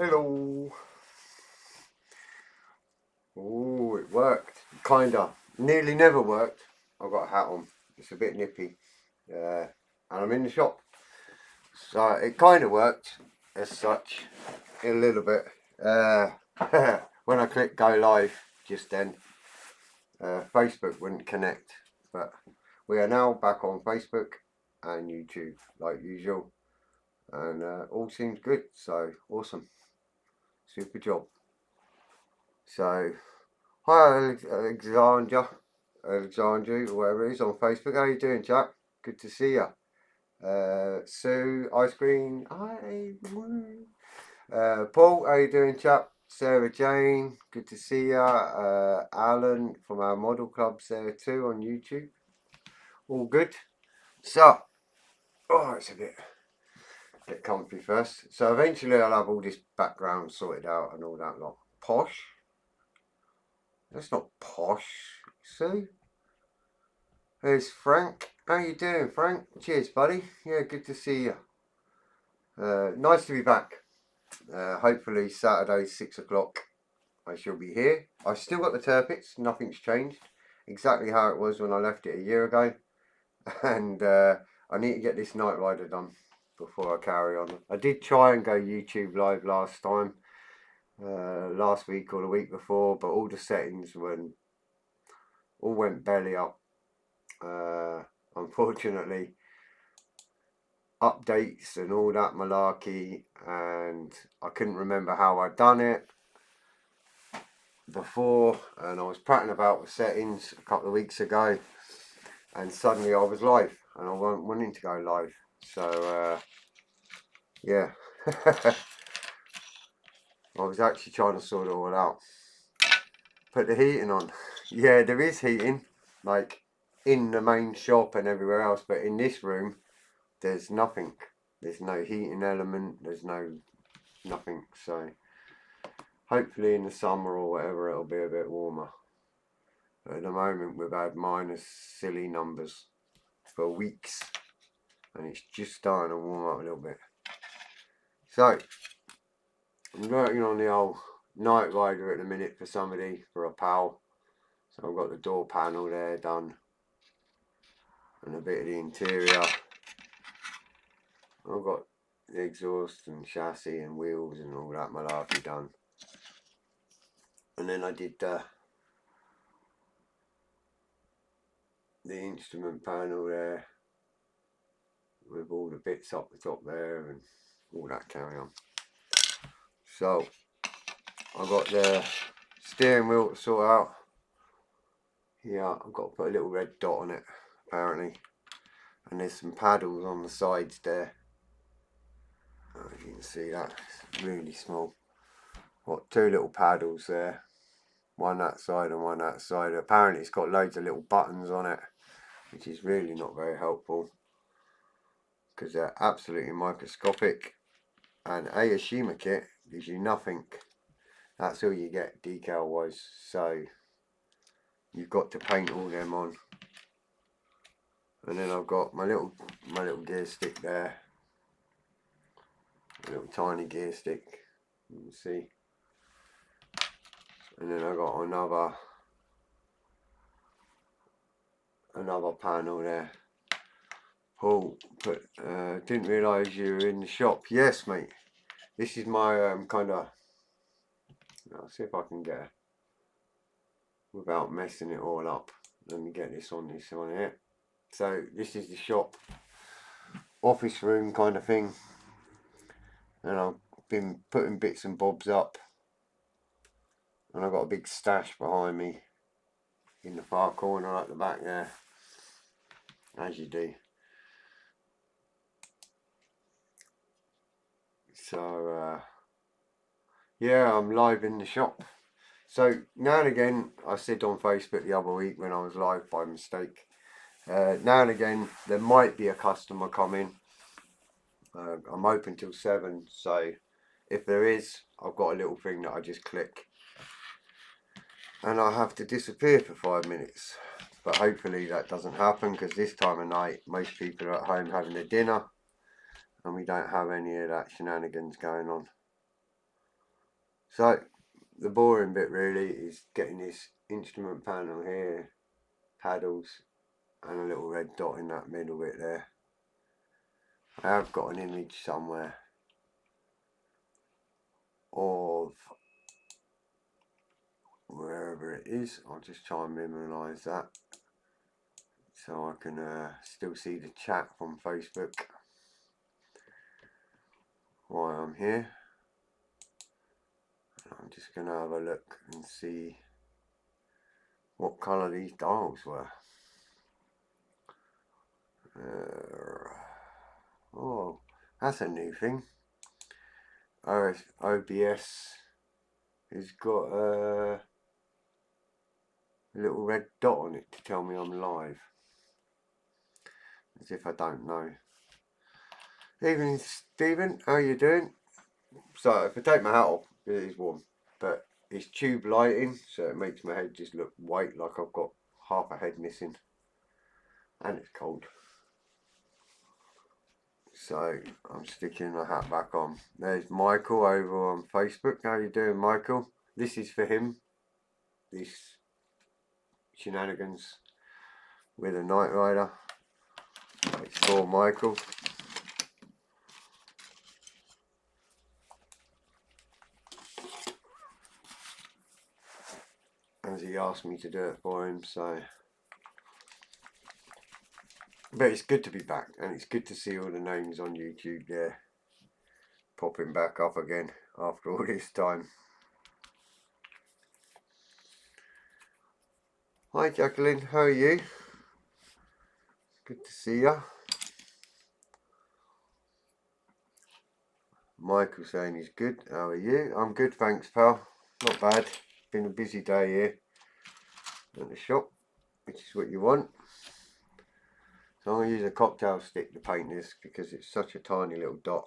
Hello. Oh, it worked. Kinda. Nearly never worked. I've got a hat on. It's a bit nippy. And I'm in the shop. So it kind of worked as such. A little bit. When I clicked go live just then, Facebook wouldn't connect. But we are now back on Facebook and YouTube like usual. And all seems good. So awesome. Super job. So, hi Alexandra, or whatever it is on Facebook. How you doing, chap? Good to see you. Sue, Ice Cream, hi. Paul, how you doing, chap? Sarah Jane, good to see you. Alan from our model clubs there too on YouTube. All good. So, oh, it's a bit comfy first. So eventually I'll have all this background sorted out and all that lot. Posh. That's not posh, see? There's Frank. How you doing, Frank? Cheers, buddy. Yeah, good to see you. Nice to be back. Hopefully Saturday, 6 o'clock, I shall be here. I've still got the Turpits. Nothing's changed. Exactly how it was when I left it a year ago. And I need to get this Night Rider done before I carry on. I did try and go YouTube live last time. Last week or the week before, but all the settings all went belly up. Unfortunately, updates and all that malarkey, and I couldn't remember how I'd done it before, and I was prattling about with settings a couple of weeks ago, and suddenly I was live and I wasn't wanting to go live. So yeah. I was actually trying to sort it all out. Put the heating on. Yeah, there is heating, like in the main shop and everywhere else, but in this room there's nothing. There's no heating element, there's nothing. So hopefully in the summer or whatever it'll be a bit warmer. But at the moment we've had minus silly numbers for weeks, and it's just starting to warm up a little bit. So I'm working on the old Night Rider at the minute for somebody, for a pal. So I've got the door panel there done, and a bit of the interior. I've got the exhaust and chassis and wheels and all that malarkey done. And then I did the instrument panel there with all the bits up the top there and all that carry on. So I've got the steering wheel to sort out. Yeah, I've got to put a little red dot on it apparently, and there's some paddles on the sides there. As you can see, that it's really small. Got two little paddles there, one that side and one that side. Apparently it's got loads of little buttons on it, which is really not very helpful because they're absolutely microscopic, and Aoshima kit gives you nothing. That's all you get decal wise, so you've got to paint all them on. And then I've got my little gear stick there, a little tiny gear stick, you can see. And then I've got another panel there. Paul, didn't realise you were in the shop. Yes, mate. This is my kind of. I'll see if I can get without messing it all up. Let me get this on here. So this is the shop, office room kind of thing, and I've been putting bits and bobs up, and I've got a big stash behind me in the far corner at the back there, as you do. So yeah, I'm live in the shop. So now and again, I said on Facebook the other week when I was live by mistake, now and again there might be a customer coming. I'm open till 7, so if there is, I've got a little thing that I just click and I have to disappear for 5 minutes. But hopefully that doesn't happen, because this time of night most people are at home having their dinner and we don't have any of that shenanigans going on. So the boring bit really is getting this instrument panel here, paddles, and a little red dot in that middle bit there. I have got an image somewhere of wherever it is. I'll just try and minimise that so I can still see the chat from Facebook while I'm here. I'm just going to have a look and see what colour these dials were. Oh, that's a new thing. OBS has got a little red dot on it to tell me I'm live. As if I don't know. Evening, Stephen. How you doing? So if I take my hat off, it is warm, but it's tube lighting, so it makes my head just look white, like I've got half a head missing, and it's cold. So I'm sticking my hat back on. There's Michael over on Facebook. How you doing, Michael? This is for him. This shenanigans with a Night Rider. It's for Michael. As he asked me to do it for him, so. But it's good to be back, and it's good to see all the names on YouTube there popping back up again after all this time. Hi Jacqueline, how are you? Good to see you. Michael saying he's good. How are you? I'm good, thanks, pal. Not bad. Been a busy day here at the shop, which is what you want. So I'm going to use a cocktail stick to paint this because it's such a tiny little dot.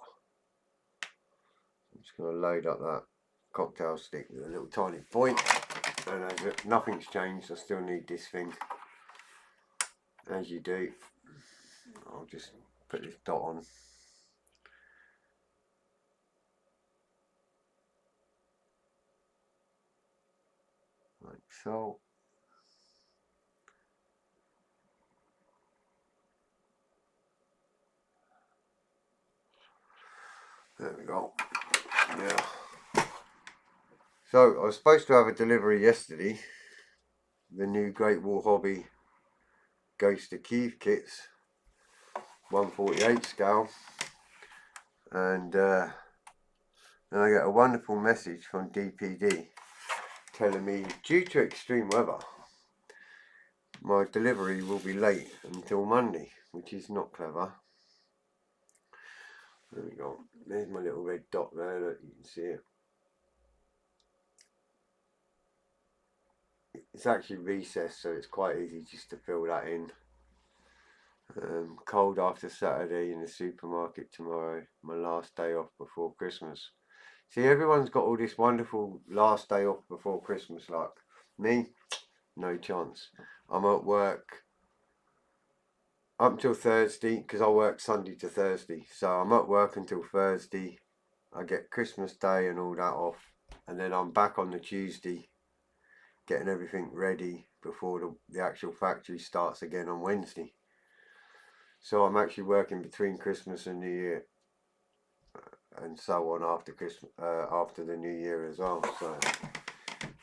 I'm just going to load up that cocktail stick with a little tiny point. And as nothing's changed, I still need this thing. As you do, I'll just put this dot on. Like so. There we go. Yeah. So I was supposed to have a delivery yesterday. The new Great Wall Hobby Ghost of Kiev kits, 1/48 scale, and then I get a wonderful message from DPD telling me, due to extreme weather, my delivery will be late until Monday, which is not clever. There we go. There's my little red dot there, look, you can see it. It's actually recessed, so it's quite easy just to fill that in. Cold after Saturday in the supermarket tomorrow, my last day off before Christmas. See, everyone's got all this wonderful last day off before Christmas, like me, no chance. I'm at work up until Thursday, because I work Sunday to Thursday, so I'm at work until Thursday. I get Christmas Day and all that off, and then I'm back on the Tuesday getting everything ready before the actual factory starts again on Wednesday. So I'm actually working between Christmas and New Year, and so on after Christmas, after the New Year as well. So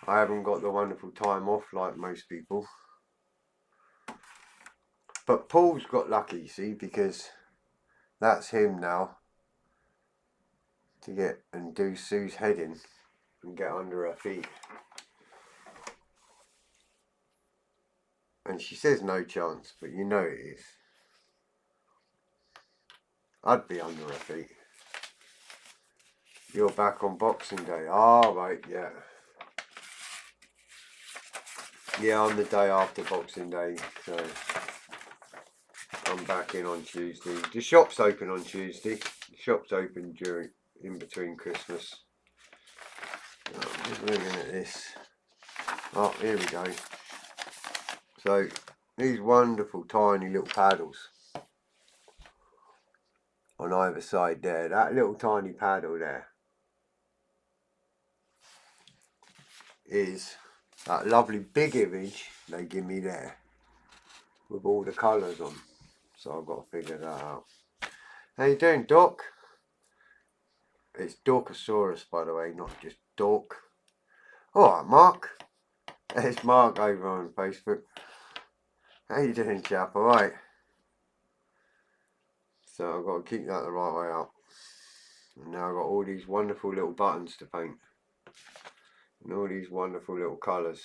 I haven't got the wonderful time off like most people. But Paul's got lucky, see, because that's him now to get and do Sue's head in and get under her feet. And she says no chance, but you know it is. I'd be under her feet. You're back on Boxing Day. Ah, right, yeah. Yeah, I'm the day after Boxing Day, so I'm back in on Tuesday. The shop's open on Tuesday. The shop's open in between Christmas. I'm just looking at this. Oh, here we go. So, these wonderful tiny little paddles on either side there. That little tiny paddle there is that lovely big image they give me there with all the colours on. So I've got to figure that out. How you doing, Doc? It's Dorkosaurus, by the way, not just Dork. Alright, Mark. There's Mark over on Facebook. How you doing, chap? Alright. So I've got to keep that the right way up. And now I've got all these wonderful little buttons to paint. And all these wonderful little colours.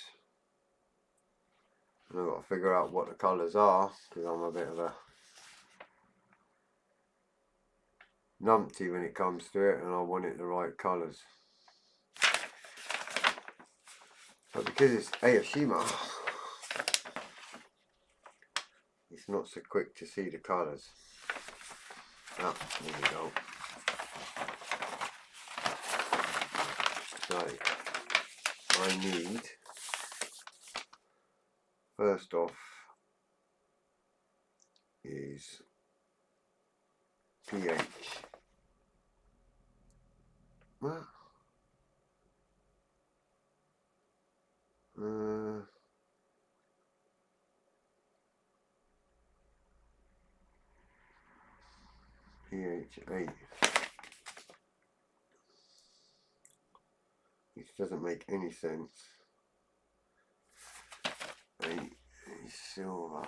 And I've got to figure out what the colours are, because I'm a bit of a numpty when it comes to it, and I want it the right colours. But because it's Aoshima, it's not so quick to see the colours. Ah, there we go. So, I need, first off, is pH. What? pH 8. Which doesn't make any sense. 8 is silver.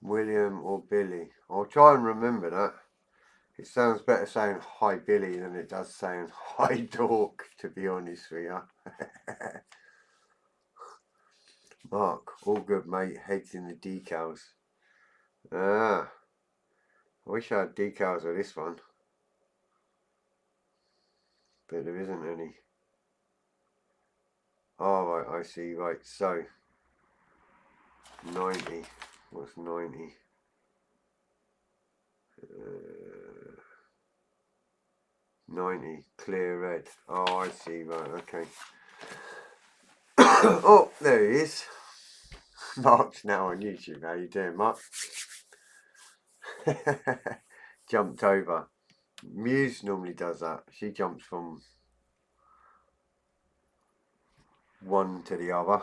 William or Billy. I'll try and remember that. It sounds better saying hi Billy than it does saying hi Dork, to be honest with you. Mark, all good mate, heads in the decals. Ah, I wish I had decals of this one. But there isn't any. Oh right, I see, right, so 90. What's 90? 90 clear red. Oh, I see, right, okay. Oh, there he is. Mark's now on YouTube. How you doing, Mark? Jumped over. Muse normally does that. She jumps from one to the other.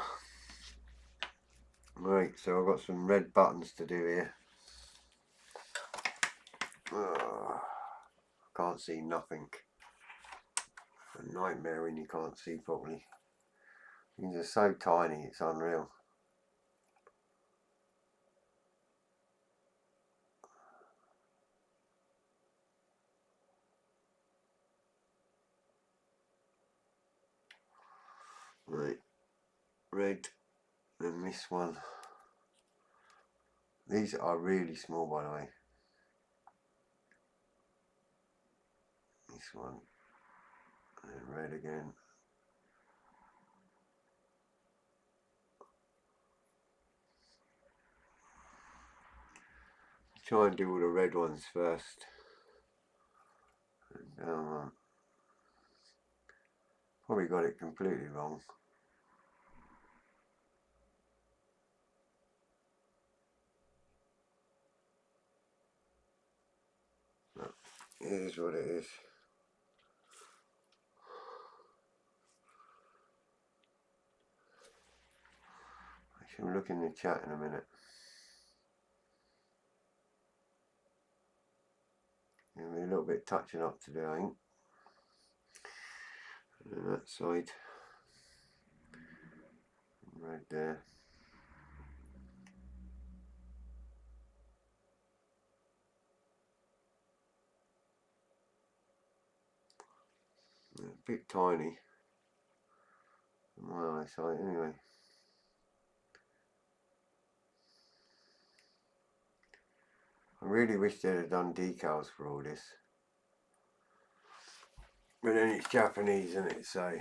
Right, so I've got some red buttons to do here. Can't see nothing. A nightmare when you can't see properly. These are so tiny, it's unreal. Right, red, and this one. These are really small, by the way. This one, and red again. Try and do all the red ones first. And down one. Probably got it completely wrong. But it is what it is. I shall look in the chat in a minute. Give me a little bit touching up to do, I think. And that side. Red there. A bit tiny. My eyesight, anyway. I really wish they'd have done decals for all this. But then it's Japanese, isn't it? So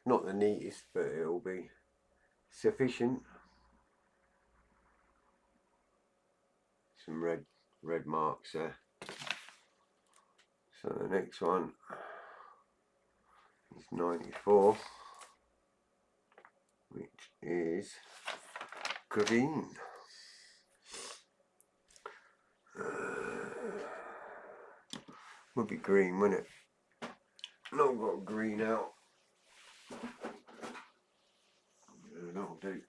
not the neatest, but it'll be sufficient. Some red marks there. So the next one is 94, which is green. Would be green, wouldn't it? No, I've got green out. That'll do.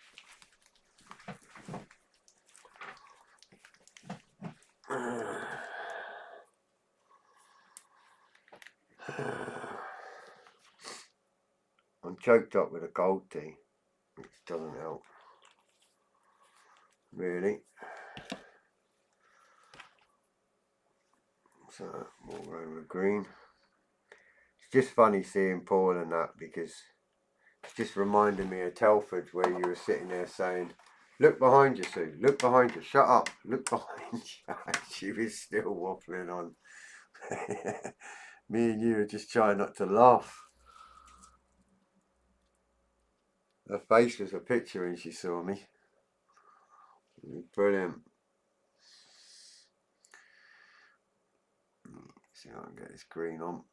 I'm choked up with a cold tea, which doesn't help, really. So we'll go with green. It's just funny seeing Paul and that, because it's just reminded me of Telford, where you were sitting there saying, "Look behind you, Sue, look behind you, shut up, look behind you." She was still waffling on. Me and you were just trying not to laugh. Her face was a picture when she saw me. Brilliant. See if I can get this green on.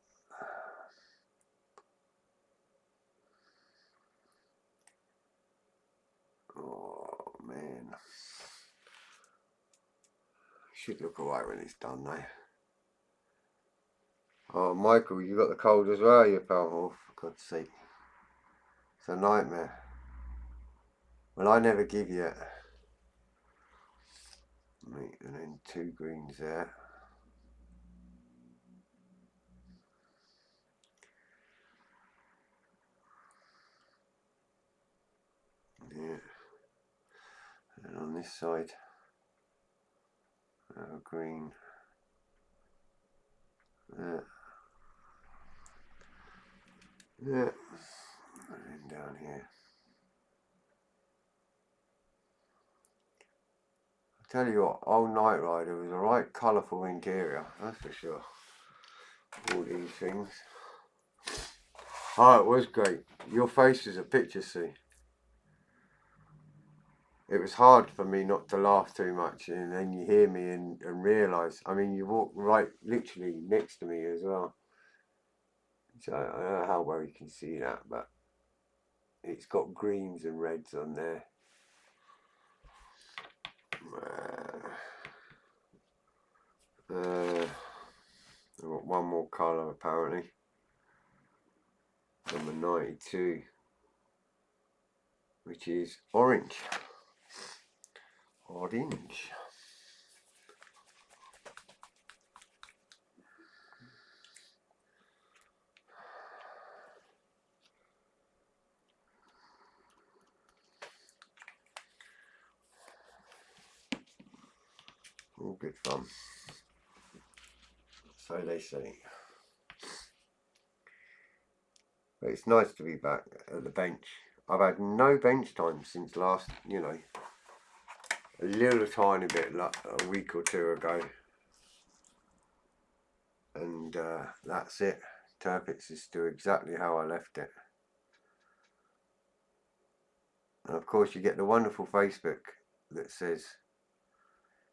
Oh man. Should look alright when it's done though. Oh Michael, you got the cold as well, you pal. Oh, for God's sake. It's a nightmare. Well, I never give you it. Right, and then 2 greens there. Yeah. And on this side, a green. Yeah. Yeah. And then down here. I tell you what, old Night Rider was a right colourful interior, that's for sure. All these things. Oh, it was great. Your face is a picture, see. It was hard for me not to laugh too much, and then you hear me and realise, I mean, you walk right literally next to me as well. So I don't know how well you can see that, but it's got greens and reds on there. I've got one more colour apparently. Number 92, which is orange. Orange. All good fun. So they say. But it's nice to be back at the bench. I've had no bench time since last, a little tiny bit like a week or 2 ago. And that's it. Turpits is still exactly how I left it. And of course you get the wonderful Facebook that says,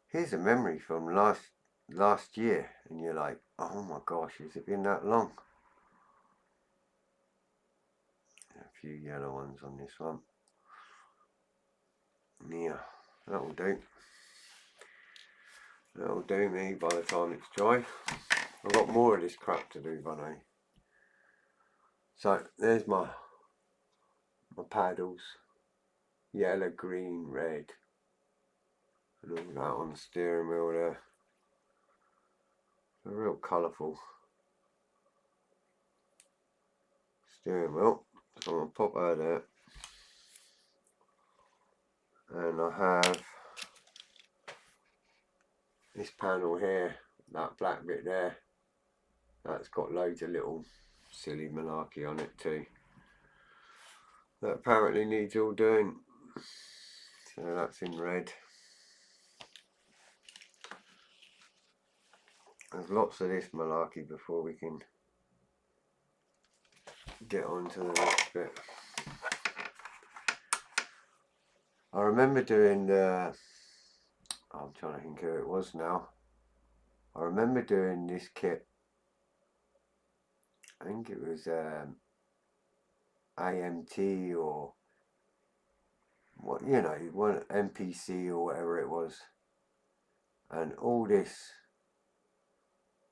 "Here's a memory from last year," and you're like, oh my gosh, has it been that long? A few yellow ones on this one. Yeah, that'll do. That'll do me by the time it's dry. I've got more of this crap to do, but so there's my paddles. Yellow, green, red. And all that on the steering wheel there. A real colourful steering wheel. So I'm going to pop that there. And I have this panel here, that black bit there. That's got loads of little silly malarkey on it too. That apparently needs all doing. So that's in red. There's lots of this malarkey before we can get on to the next bit. I remember doing I'm trying to think who it was now. I remember doing this kit. I think it was AMT or what, you know, one NPC or whatever it was, and all this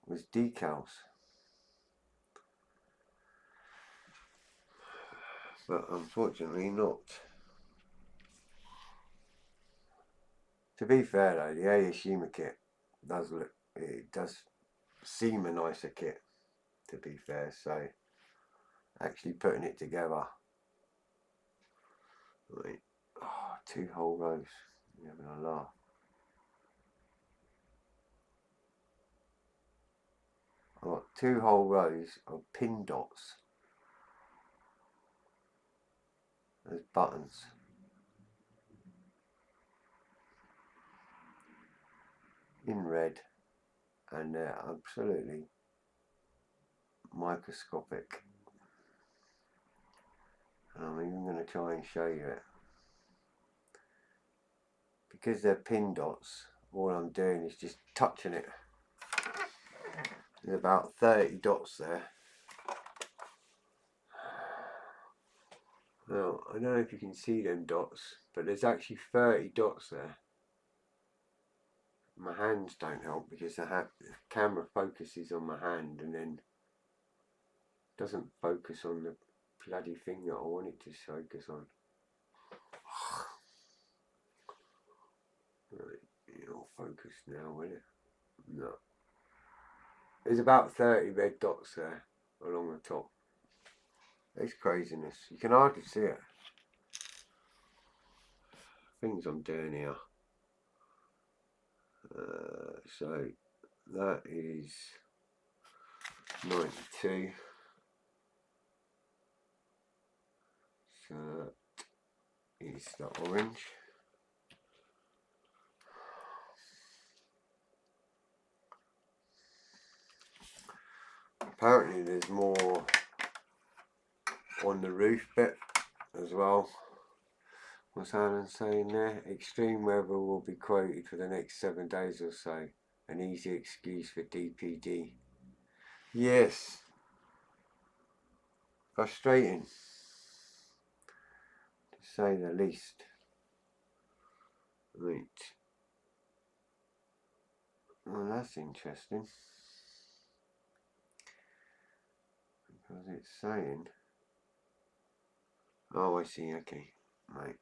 was decals. But unfortunately not. To be fair though, the Aoshima kit does look, it does seem a nicer kit, to be fair, so actually putting it together, right, oh, 2 whole rows, you're having a laugh. I've got 2 whole rows of pin dots as buttons. In red, and they're absolutely microscopic. And I'm even going to try and show you it. Because they're pin dots, all I'm doing is just touching it. There's about 30 dots there. Now, I don't know if you can see them dots, but there's actually 30 dots there. My hands don't help because the camera focuses on my hand and then doesn't focus on the bloody thing that I want it to focus on. Right, it'll focus now, will it? No. There's about 30 red dots there along the top. It's craziness. You can hardly see it. Things I'm doing here. So that is 92. So that is the orange. Apparently there's more on the roof bit as well. What's Alan saying there? Extreme weather will be quoted for the next 7 days or so. An easy excuse for DPD. Yes. Frustrating, to say the least. Right. Well, that's interesting. Because it's saying... Oh, I see, okay. Right.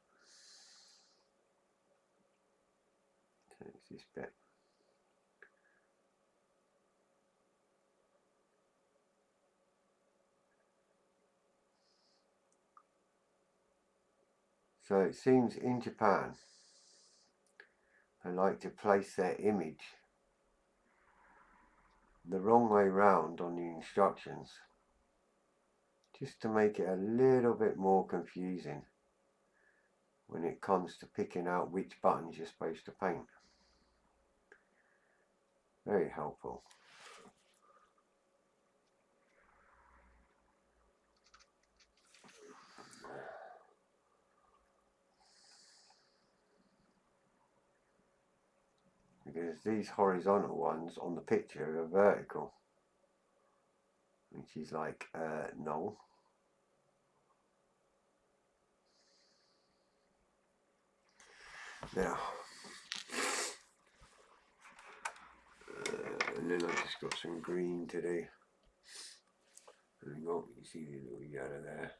So it's this bit. So it seems in Japan, they like to place their image the wrong way round on the instructions, just to make it a little bit more confusing when it comes to picking out which buttons you're supposed to paint. Very helpful. Because these horizontal ones on the picture are vertical, which is like null. Now, and then I've just got some green to do. There we go, you see the little yellow there.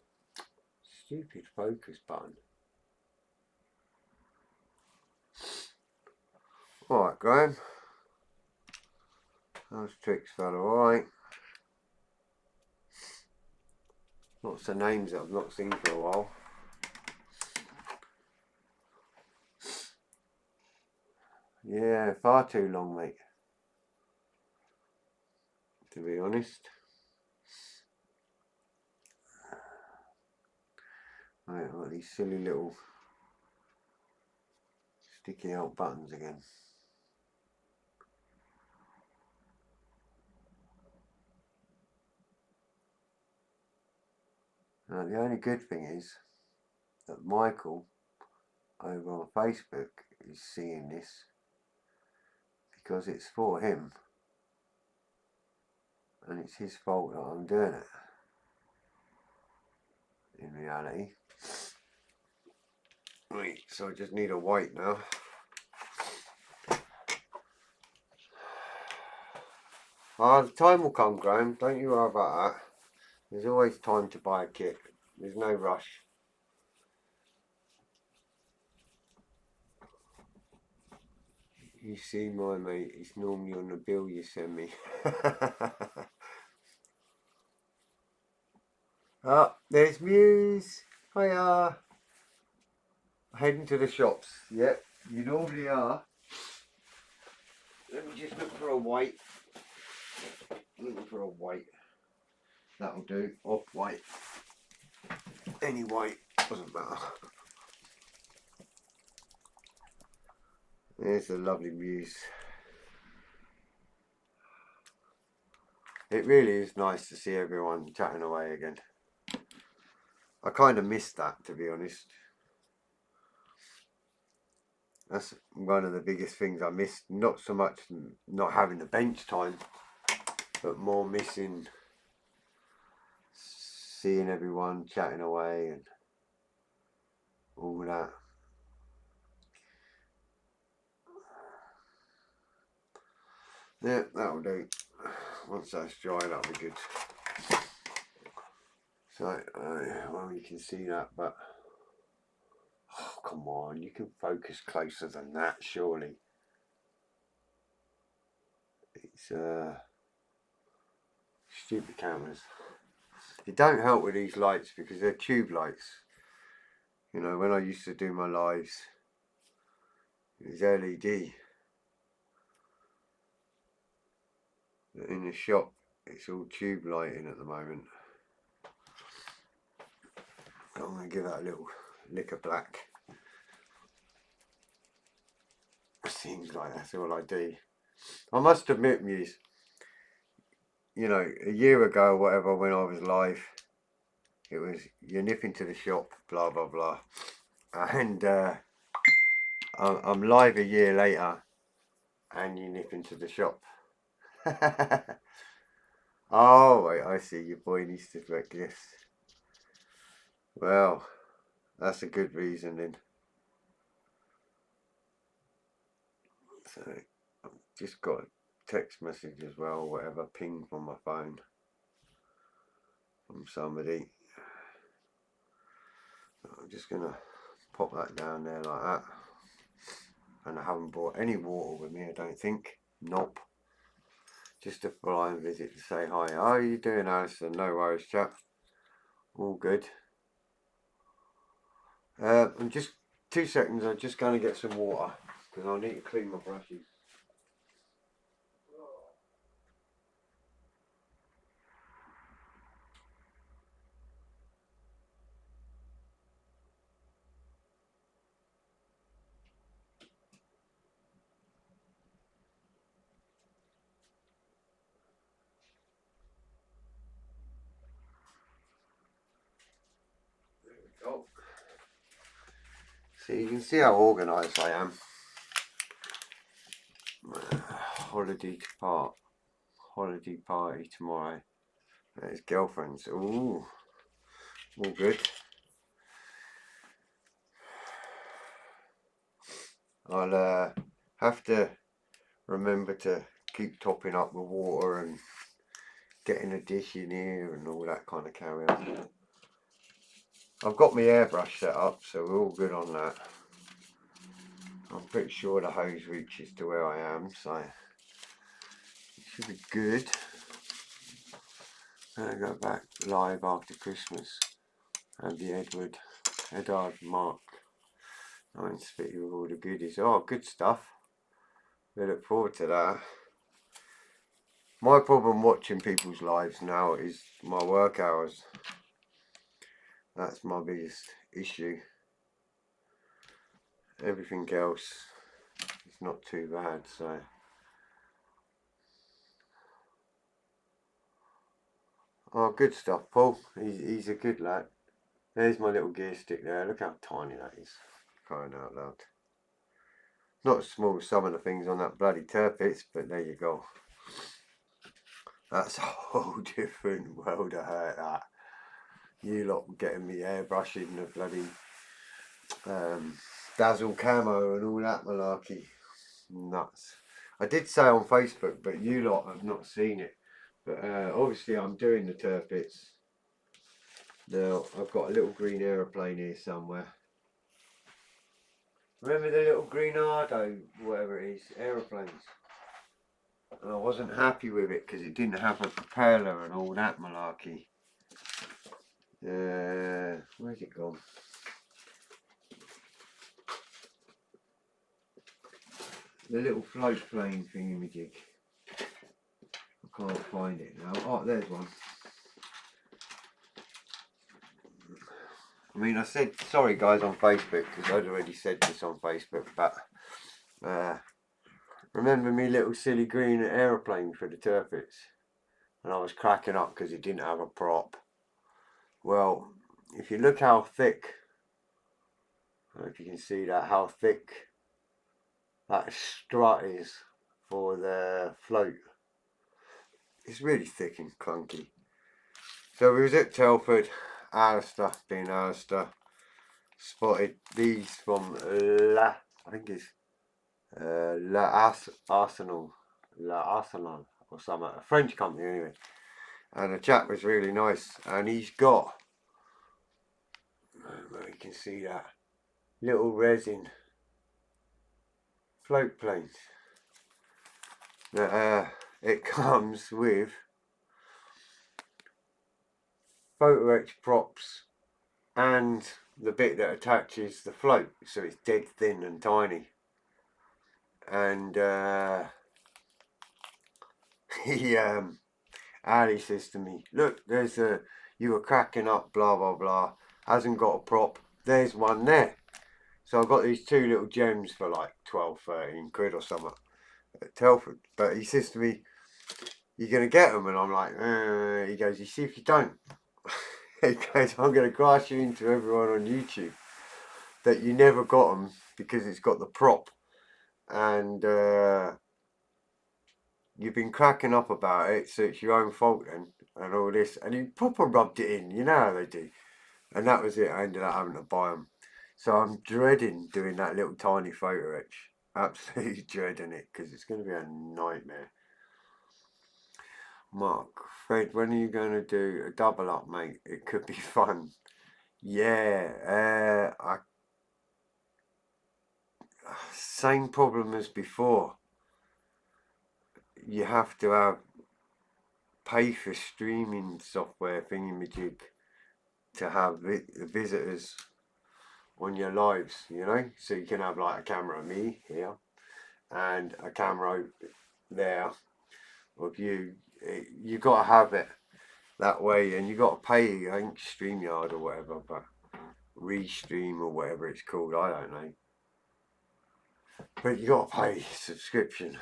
Stupid focus button. Alright, Graham. Those tricks fell alright. Lots of names that I've not seen for a while. Yeah, far too long, mate. To be honest. Right, I've got these silly little sticky out buttons again. Now the only good thing is that Michael over on Facebook is seeing this because it's for him and it's his fault that I'm doing it in reality. Right, so I just need a white now. The time will come, Graham. Don't you worry about that. There's always time to buy a kit. There's no rush. You see my mate, it's normally on the bill you send me. There's Muse. Hiya. Heading to the shops. Yep, you normally are. Let me just look for a white. Looking for a white. That'll do. Off white. Any white. Doesn't matter. There's a lovely Muse. It really is nice to see everyone chatting away again. I kind of missed that, to be honest. That's one of the biggest things I missed. Not so much not having the bench time, but more missing seeing everyone chatting away and all that. Yeah, that'll do. Once that's dry, that'll be good. So, well, you can see that, but oh, come on, you can focus closer than that, surely. It's stupid cameras. It don't help with these lights because they're tube lights. You know, when I used to do my lives, it was LED. But in the shop, it's all tube lighting at the moment. I'm going to give that a little lick of black. It seems like that's all I do. I must admit, Muse, you know, a year ago or whatever when I was live, it was you're nipping to the shop, blah blah blah, and I'm live a year later and you nip into the shop. Oh wait, I see, your boy needs to make this. Well, that's a good reason then. So I've just got a text message as well, whatever, ping from my phone from somebody. I'm just gonna pop that down there like that. And I haven't brought any water with me, I don't think. Nope. Just a flying visit to say hi. How are you doing, Alison? No worries, chap. All good. I'm just 2 seconds. I'm just going to get some water because I need to clean my brushes. There we go. So you can see how organised I am. Holiday party tomorrow. There's girlfriends. Ooh, all good. I'll have to remember to keep topping up the water and getting a dish in here and all that kind of carry on. I've got my airbrush set up, so we're all good on that. I'm pretty sure the hose reaches to where I am, so it should be good. I go back live after Christmas and the Edward Mark 9 Spitty with all the goodies. Oh, good stuff. We look forward to that. My problem watching people's lives now is my work hours. That's my biggest issue. Everything else is not too bad, so. Oh, good stuff, Paul. He's a good lad. There's my little gear stick there. Look how tiny that is. Crying out loud. Not as small as some of the things on that bloody Turpits, but there you go. That's a whole different world of hurt, that. You lot getting me airbrushing the bloody dazzle camo and all that malarkey. Nuts. I did say on Facebook, but you lot have not seen it. But obviously I'm doing the turf bits. Now I've got a little green aeroplane here somewhere. Remember the little green Ardo, whatever it is, aeroplanes? And I wasn't happy with it because it didn't have a propeller and all that malarkey. Where's it gone? The little float plane thingamajig. I can't find it now. Oh, there's one. I mean, I said sorry guys on Facebook because I'd already said this on Facebook, but remember me little silly green aeroplane for the turfits? And I was cracking up because it didn't have a prop. Well, if you look how thick, I don't know if you can see that, how thick that strut is for the float. It's really thick and clunky. So we was at Telford, Alistair, being Alistair, spotted these from I think it's Arsenal or something, a French company anyway. And the chap was really nice, and he's got, you can see that, little resin float planes. That it comes with photo etch props and the bit that attaches the float, so it's dead thin and tiny. And Ali says to me, look, there's you were cracking up, blah blah blah, hasn't got a prop, there's one there. So I got these two little gems for like 12-13 quid or something at Telford. But he says to me, you're going to get them? And I'm like, he goes, you see if you don't. He goes, I'm going to grass you into everyone on YouTube that you never got them because it's got the prop. And you've been cracking up about it, so it's your own fault then, and all this. And he proper rubbed it in, you know how they do. And that was it, I ended up having to buy them. So I'm dreading doing that little tiny photo etch. Absolutely dreading it, because it's going to be a nightmare. Mark, Fred, when are you going to do a double up, mate? It could be fun. Yeah, same problem as before. You have to pay for streaming software thingamajig to have visitors on your lives, you know, so you can have like a camera of me here and a camera there of you. You got to have it that way, and you got to pay, I think, StreamYard or whatever, but Restream or whatever it's called, I don't know, but you got to pay subscription.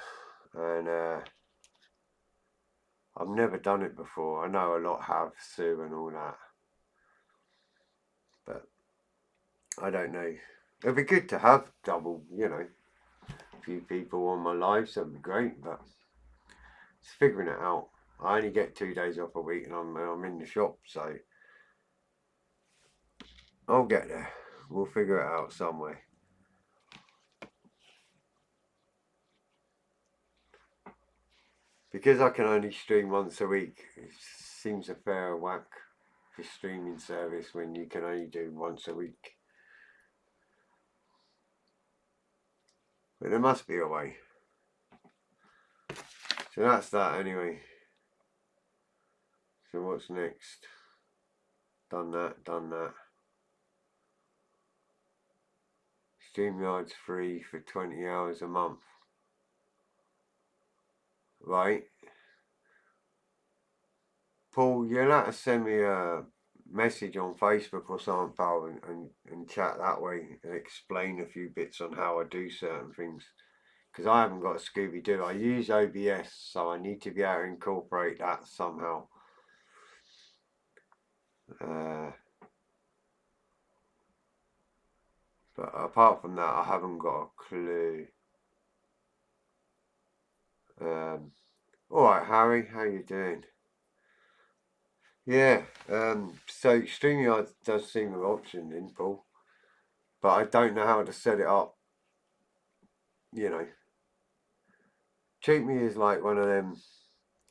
And I've never done it before. I know a lot have, Sue and all that, but I don't know. It'd be good to have double, you know, a few people on my live, so it'd be great, but it's figuring it out. I only get 2 days off a week and I'm in the shop, so I'll get there. We'll figure it out some way. Because I can only stream once a week, it seems a fair whack for streaming service when you can only do once a week. But there must be a way. So that's that anyway. So what's next? Done that, done that. StreamYard's free for 20 hours a month. Right. Paul, you'll have to send me a message on Facebook or something, pal, and chat that way and explain a few bits on how I do certain things. Because I haven't got a Scooby-Doo. I use OBS, so I need to be able to incorporate that somehow. But apart from that, I haven't got a clue. Alright, Harry, how you doing? Yeah, so StreamYard does seem an option then, Paul. but I don't know how to set it up. You know, treat me as like one of them,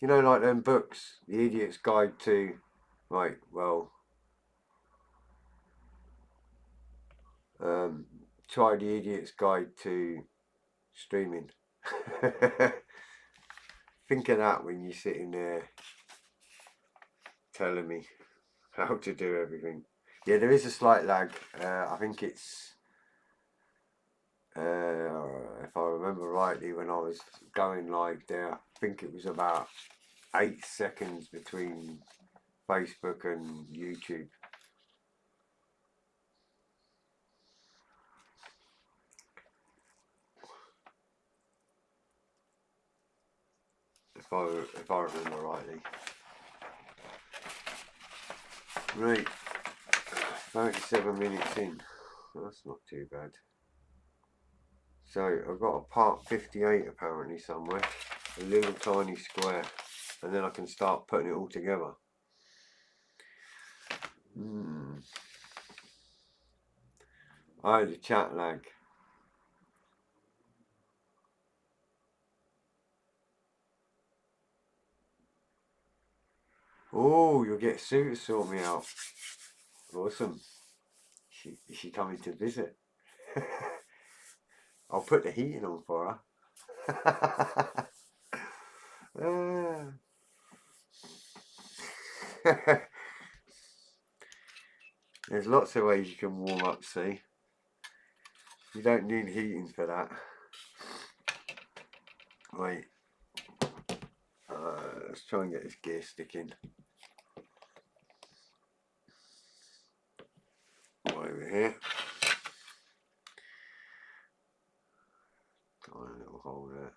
you know, like them books, The Idiot's Guide to, right, well, try The Idiot's Guide to Streaming. Think of that when you're sitting there telling me how to do everything. Yeah, there is a slight lag. I think it's, if I remember rightly, when I was going live there, I think it was about 8 seconds between Facebook and YouTube. If I remember rightly. Right, 37 minutes in. That's not too bad. So I've got a part 58 apparently somewhere, a little tiny square, and then I can start putting it all together. Oh, the chat lag. Oh, you'll get Sue to sort me out. Awesome. Is she coming to visit? I'll put the heating on for her. There's lots of ways you can warm up, see? You don't need heating for that. Wait. Let's try and get this gear sticking. Over here. Tiny little hole there.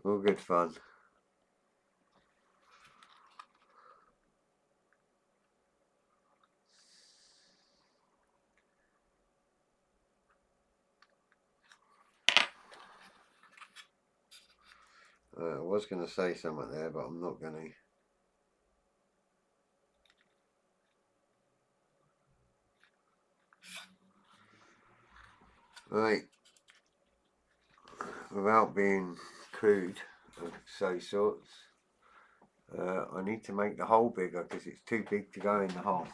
All good fun. I was going to say something there, but I'm not going to. Right, without being crude of so sorts, I need to make the hole bigger because it's too big to go in the hole.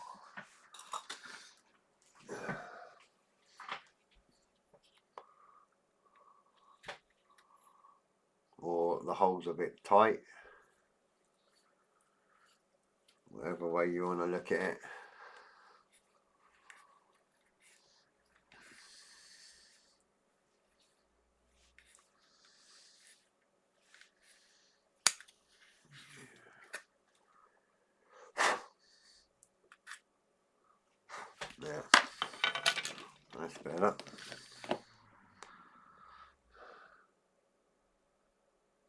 Or the hole's a bit tight. Whatever way you want to look at it. There. That's better.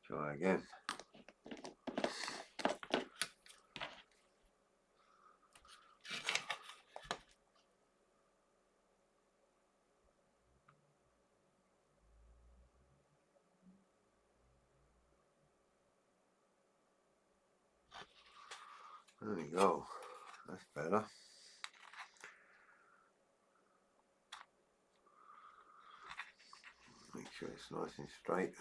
Try again. There we go. That's better. Make sure it's nice and straight.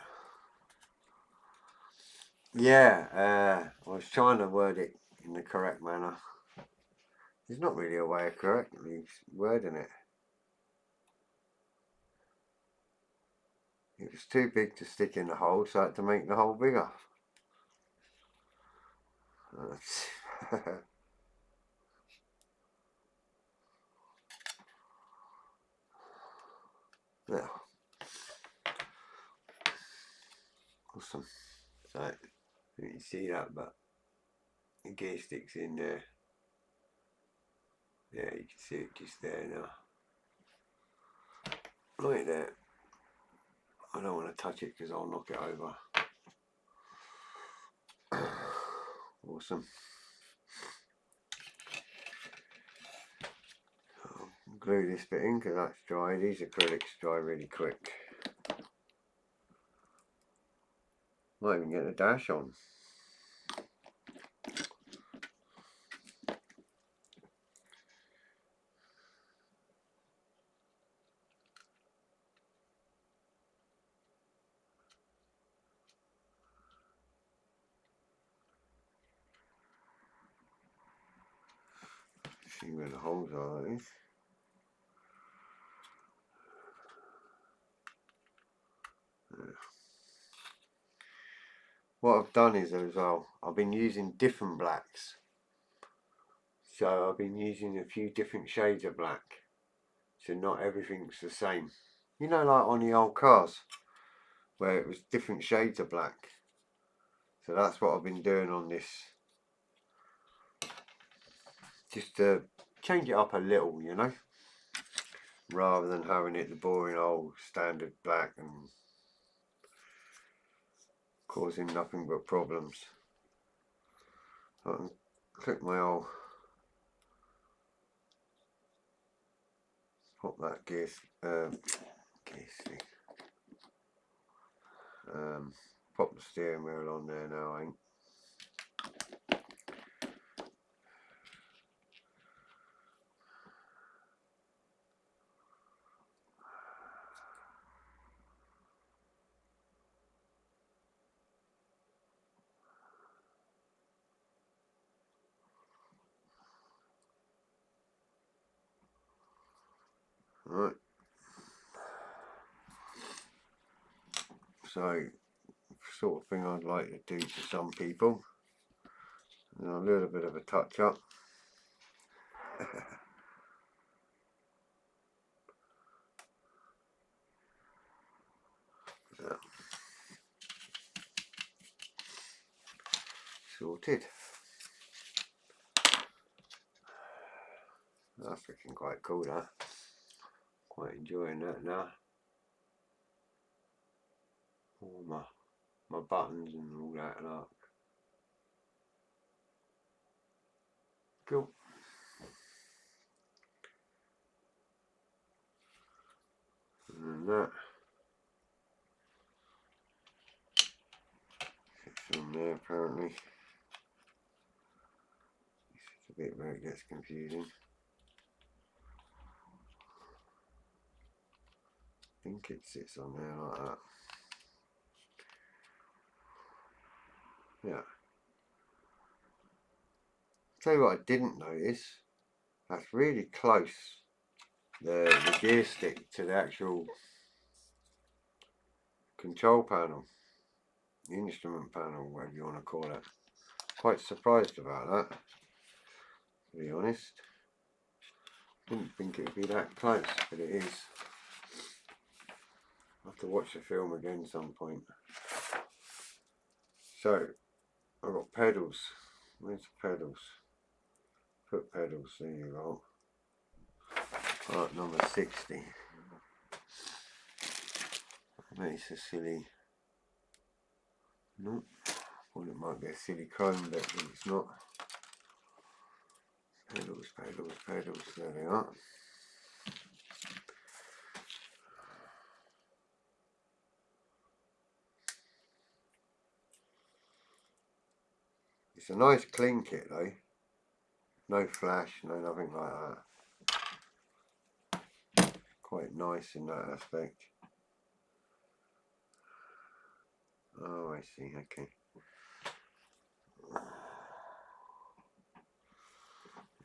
Yeah, I was trying to word it in the correct manner. There's not really a way of correctly wording it. It was too big to stick in the hole, so I had to make the hole bigger. Yeah. Awesome. So, you can see that, but the gear stick's in there. Yeah, you can see it just there now. Right there. I don't want to touch it because I'll knock it over. Awesome. I'll glue this bit in because that's dry. These acrylics dry really quick. Might even get the dash on. See where the holes are, that is. What I've done is as well, I've been using different blacks. So I've been using a few different shades of black. So not everything's the same. You know, like on the old cars, where it was different shades of black. So that's what I've been doing on this. Just to change it up a little, you know. Rather than having it the boring old standard black and causing nothing but problems. I can click my old, pop that gear stick. Pop the steering wheel on there now, I think. Right. So, sort of thing I'd like to do to some people. And a little bit of a touch up. Yeah. Sorted. That's looking quite cool, that. Quite enjoying that now. All my buttons and all that lot. Cool. And then that sits on there apparently. This is a bit where it gets confusing. I think it sits on there like that. Yeah. Tell you what I didn't notice, that's really close, the gear stick to the actual control panel, the instrument panel, whatever you want to call it. Quite surprised about that, to be honest. Didn't think it would be that close, but it is. I'll have to watch the film again some point. So, I've got pedals. Where's the pedals? Foot pedals, there you go. Part number 60. Makes a silly. No, well, it might be a silly chrome bit, but it's not. Pedals, pedals, pedals, there they are. It's a nice clean kit though. No flash, no nothing like that. Quite nice in that aspect. Oh, I see, okay.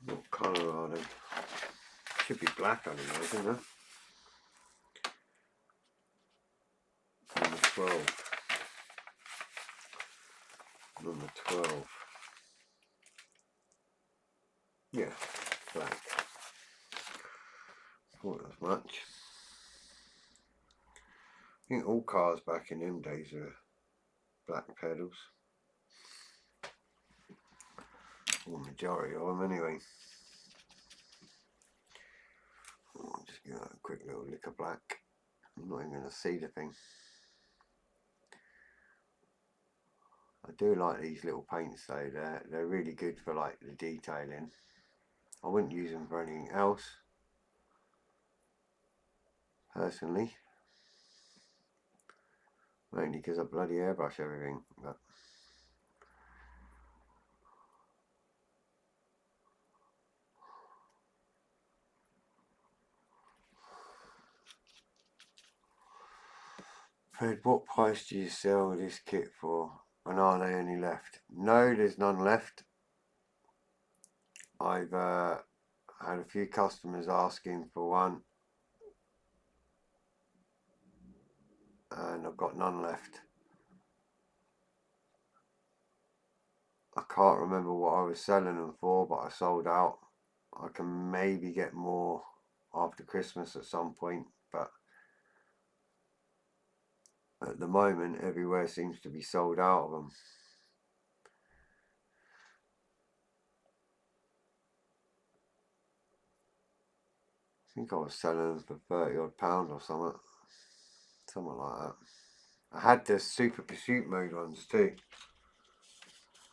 What colour are they? Should be black, I don't know, isn't there? Number 12. Number 12. Yeah, black. Thought as much. I think all cars back in them days were black pedals. Or majority of them anyway. I'll just give that a quick little lick of black. I'm not even going to see the thing. I do like these little paints though, they're really good for like the detailing. I wouldn't use them for anything else, personally. Mainly because I bloody airbrush everything. But Fred, what price do you sell this kit for? And are they any left? No, there's none left. I've I had a few customers asking for one, and I've got none left. I can't remember what I was selling them for, but I sold out. I can maybe get more after Christmas at some point, but at the moment everywhere seems to be sold out of them. I think I was selling them for £30 odd or something like that. I had the Super Pursuit mode ones too,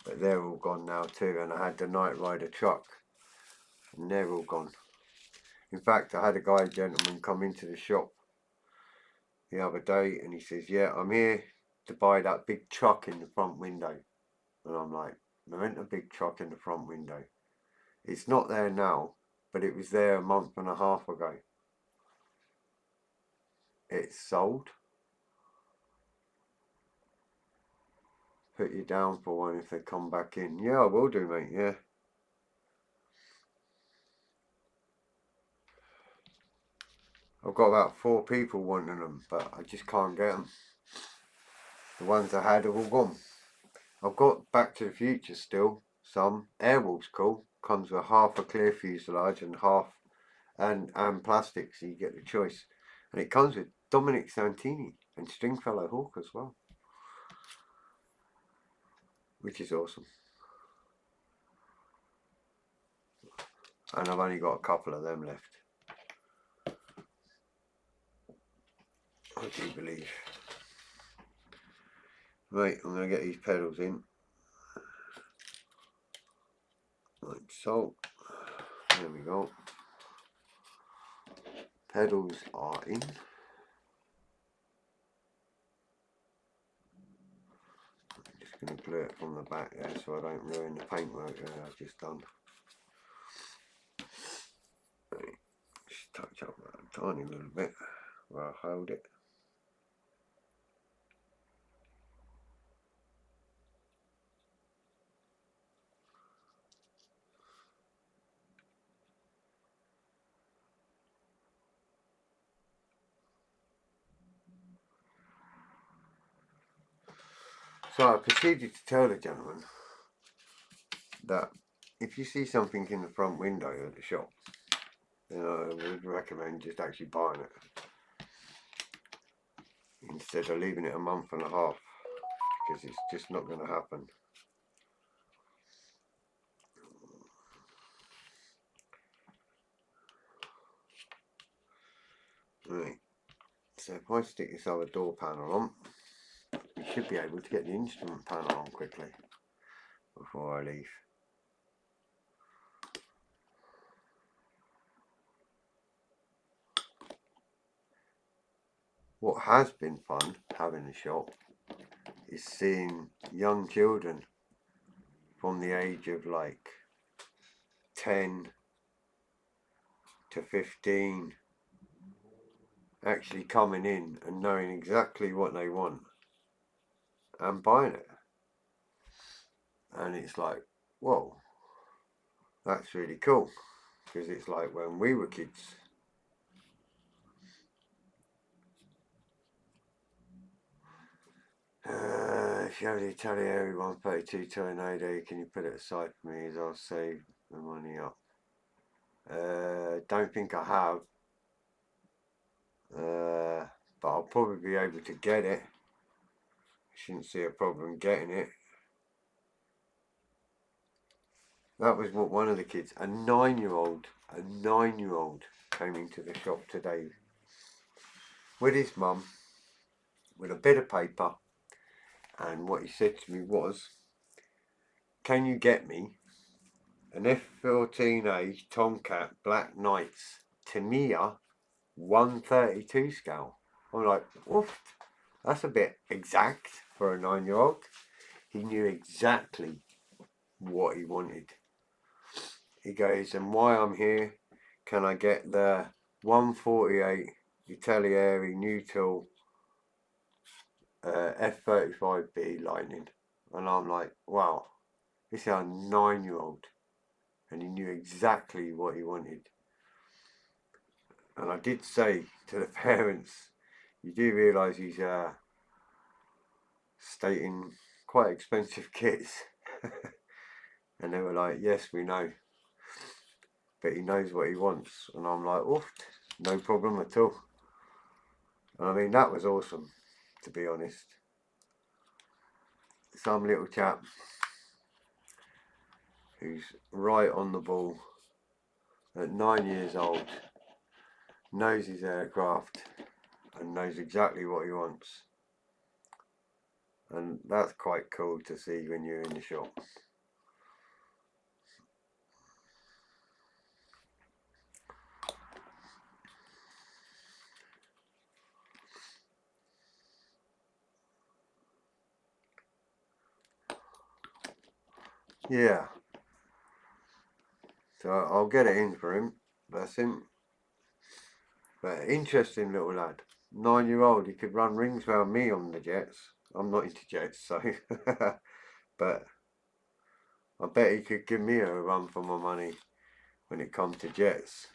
but they're all gone now too, and I had the Night Rider truck, and they're all gone. In fact, I had a gentleman come into the shop the other day, and he says, yeah, I'm here to buy that big truck in the front window. And I'm like, there ain't a big truck in the front window. It's not there now, but it was there a month and a half ago. It's sold. Put you down for one if they come back in. Yeah, I will do, mate, yeah. I've got about 4 people wanting them, but I just can't get them. The ones I had are all gone. I've got Back to the Future still, some. Airwolf's cool. Comes with half a clear fuselage and half and plastic, so you get the choice. And it comes with Dominic Santini and Stringfellow Hawk as well, which is awesome. And I've only got a couple of them left. I do believe. Right, I'm going to get these pedals in. Like so. There we go. Pedals are in. I'm just going to glue it from the back there so I don't ruin the paintwork that I've just done. Right, just touch up that a tiny little bit where I hold it. So I proceeded to tell the gentleman that if you see something in the front window of the shop, then I would recommend just actually buying it instead of leaving it a month and a half, because it's just not going to happen. Right, so if I stick this other door panel on, we should be able to get the instrument panel on quickly before I leave. What has been fun having a shop is seeing young children from the age of like 10 to 15 actually coming in and knowing exactly what they want and buying it. And it's like, whoa, that's really cool, because it's like when we were kids. If you have the Italian 132 Tornado, can you put it aside for me as I'll save the money up? Don't think I have, but I'll probably be able to get it. Shouldn't see a problem getting it. That was what one of the kids, a 9-year-old came into the shop today with his mum with a bit of paper, and what he said to me was, can you get me an F14A Tomcat Black Knights Tamiya 132 scale? I'm like, woof, that's a bit exact for a 9-year-old. He knew exactly what he wanted. He goes, and why I'm here, can I get the 148 Italieri New Tool F35B Lightning? And I'm like, wow, this is a 9-year-old and he knew exactly what he wanted. And I did say to the parents, you do realise he's stating quite expensive kits. And they were like, yes, we know, but he knows what he wants. And I'm like, oh, no problem at all. And I mean, that was awesome, to be honest. Some little chap who's right on the ball at 9 years old, knows his aircraft and knows exactly what he wants. And that's quite cool to see when you're in the shop. Yeah. So I'll get it in for him. Bless him. But interesting little lad. 9-year-old, he could run rings around me on the jets. I'm not into jets, so but I bet he could give me a run for my money when it comes to jets.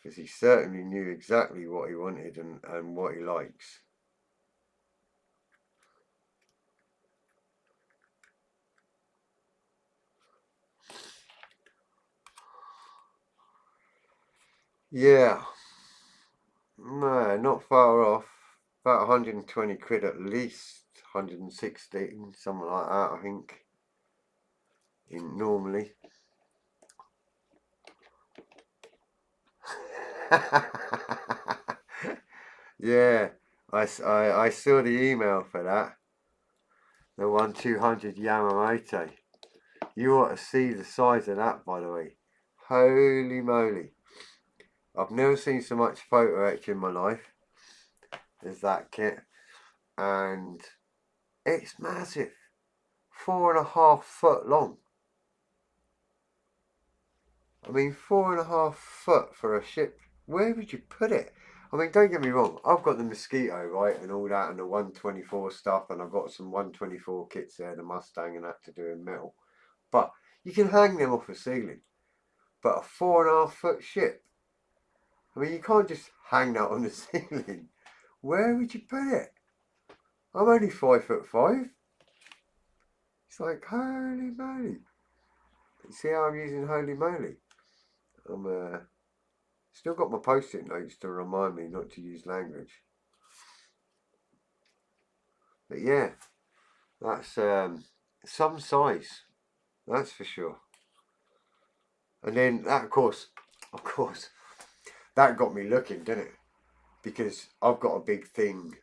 Because he certainly knew exactly what he wanted and what he likes. Yeah. No, not far off. About 120 quid at least. 116, something like that, I think. Normally. Yeah, I saw the email for that. The 1200 Yamamoto. You ought to see the size of that, by the way. Holy moly. I've never seen so much photo etch in my life as that kit. And it's massive. 4.5 foot long. I mean, 4.5 foot for a ship. Where would you put it? I mean, don't get me wrong. I've got the Mosquito, right, and all that, and the 124 stuff, and I've got some 124 kits there, the Mustang and that to do in metal. But you can hang them off a ceiling. But a 4.5 foot ship, I mean, you can't just hang that on the ceiling. Where would you put it? I'm only 5'5". It's like, holy moly. You see how I'm using holy moly? I'm still got my post-it notes to remind me not to use language. But yeah, that's some size, that's for sure. And then that, of course, that got me looking, didn't it? Because I've got a big thing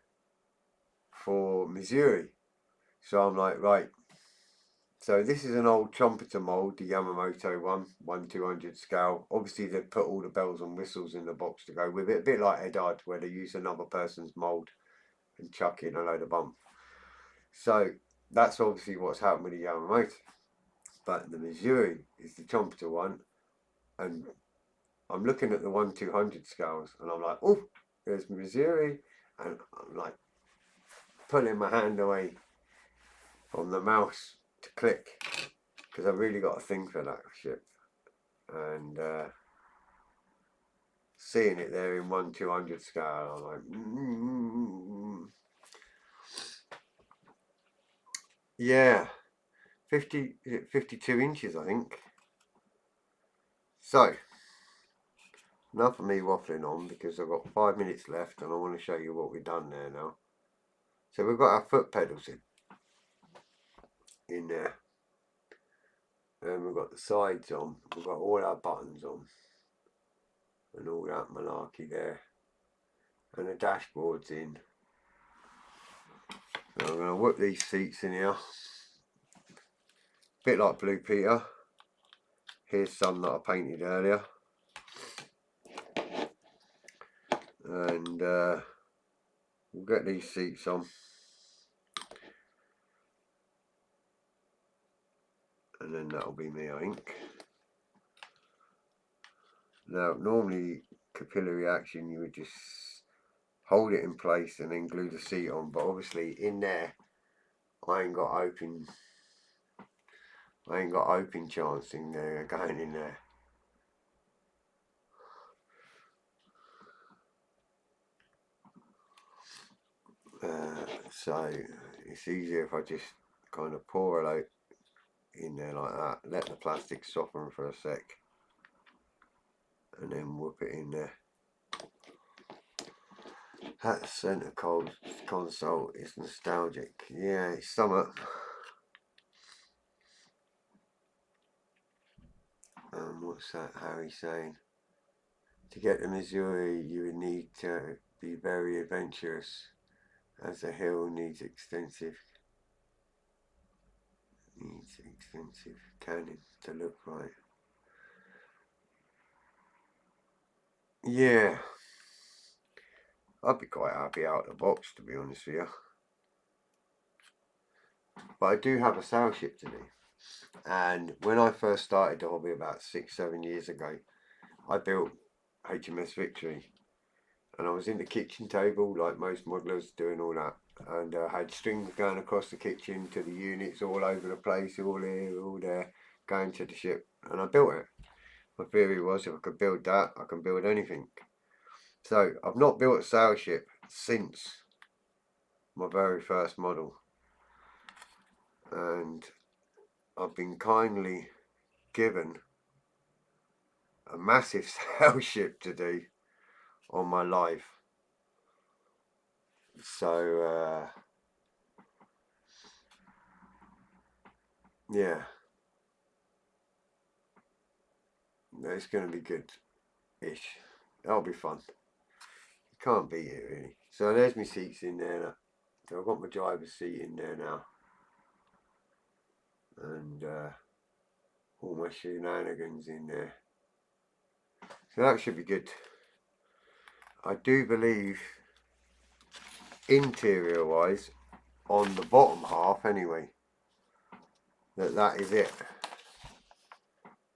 for Missouri. So I'm like, right. So this is an old trumpeter mould, the Yamamoto one, 1/200 scale. Obviously they've put all the bells and whistles in the box to go with it. A bit like Edard, where they use another person's mould and chuck in a load of bump. So that's obviously what's happened with the Yamamoto. But the Missouri is the trumpeter one. And I'm looking at the 1/200 scales and I'm like, oh, there's Missouri. And I'm like pulling my hand away from the mouse to click, because I've really got a thing for that ship. And seeing it there in 1/200 scale, I'm like, yeah, 52 inches, I think. So, enough of me waffling on, because I've got 5 minutes left and I want to show you what we've done there now. So we've got our foot pedals in there. And we've got the sides on, we've got all our buttons on, and all that malarkey there. And the dashboard's in. So I'm going to whip these seats in here. Bit like Blue Peter. Here's some that I painted earlier. And we'll get these seats on. And then that'll be me, I think. Now, normally capillary action, you would just hold it in place and then glue the seat on. But obviously in there, I ain't got open I ain't got open chance in there going in there. So it's easier if I just kind of pour it out in there like that, let the plastic soften for a sec, and then whip it in there. That centre console is nostalgic. Yeah, it's summer. What's that Harry saying? To get to Missouri, you would need to be very adventurous, as the hill needs extensive canyon to look right. Yeah, I'd be quite happy out of the box, to be honest with you. But I do have a sail ship to do. And when I first started the hobby about 6-7 years ago, I built HMS Victory. And I was in the kitchen table like most modelers doing all that. And I had strings going across the kitchen to the units all over the place, all here, all there, going to the ship. And I built it. My theory was if I could build that, I can build anything. So I've not built a sail ship since my very first model. And I've been kindly given a massive sail ship to do on my life. So yeah, it's going to be good-ish. That'll be fun. You can't beat it really. So there's my seats in there now. So I've got my driver's seat in there now. And all my shenanigans in there. So that should be good. I do believe, interior wise, on the bottom half anyway, that is it.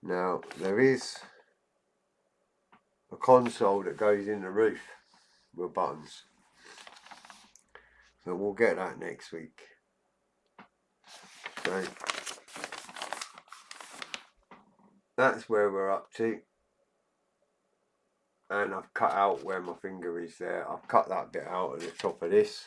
Now there is a console that goes in the roof with buttons, so we'll get that next week. So that's where we're up to. And I've cut out where my finger is there. I've cut that bit out at the top of this.